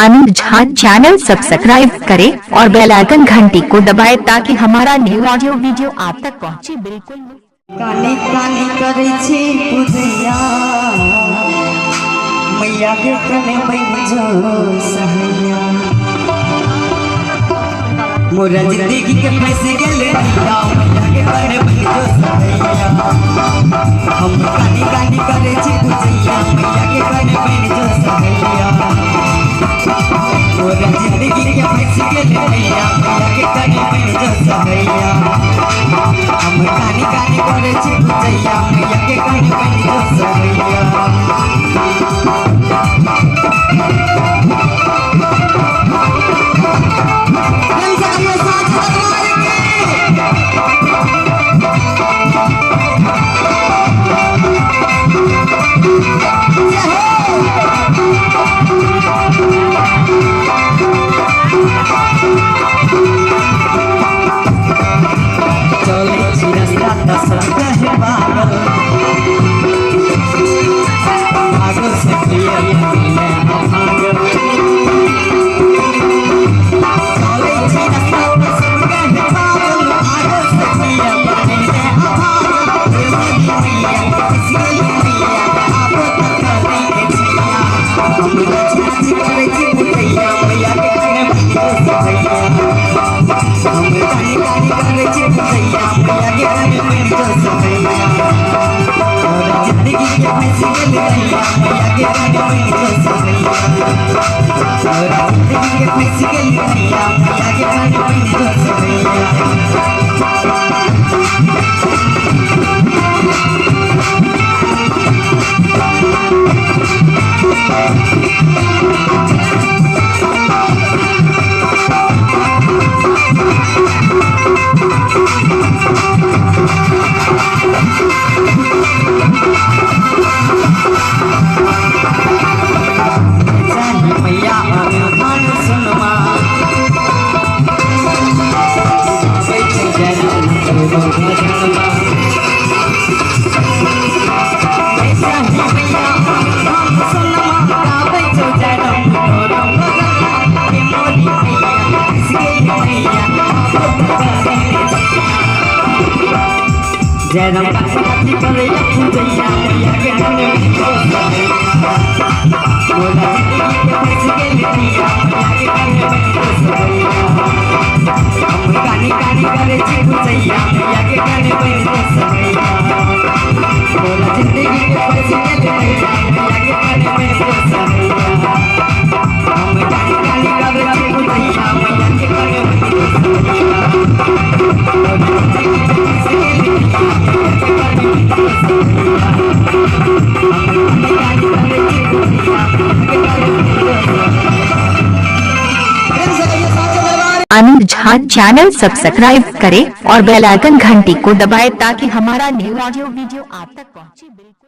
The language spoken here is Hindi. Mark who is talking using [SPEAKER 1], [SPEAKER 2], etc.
[SPEAKER 1] आनंद झा चैनल सब्सक्राइब करें और बेल आइकन घंटी को दबाएं ताकि हमारा न्यू ऑडियो वीडियो आप तक पहुंचे। बिल्कुल
[SPEAKER 2] कानी कानी करे छे पूजैया मैया के कने बन जो सहैया मोरा जिंदगी के फंस गेले मैया के कने बन जो सहैया हम कानी कानी करे छे पूजैया मैया के कने बन जो सहैया मोरा जिंदगी के फंस गेले मैया के कने बन जो सहैया हम कानी कानी करे छे पूजैया मैया के कने बन जो सहैया जय राम पार्वती करे पूजैया मैया के कने बन जो सहैया मोला जिंदगी के फंस गेले मैया के कने बन जो सहैया हम कानी कानी करे छे पूजैया मैया के कने बन जो सहैया मोला जिंदगी के फंस गेले मैया के कने बन जो सहैया हम कानी कानी करे छे पूजैया मैया के कने बन जो
[SPEAKER 1] आनंद झा चैनल सब्सक्राइब करें और बेल आइकन घंटी को दबाएं ताकि हमारा न्यू ऑडियो वीडियो आप तक पहुंचे। बिल्कुल।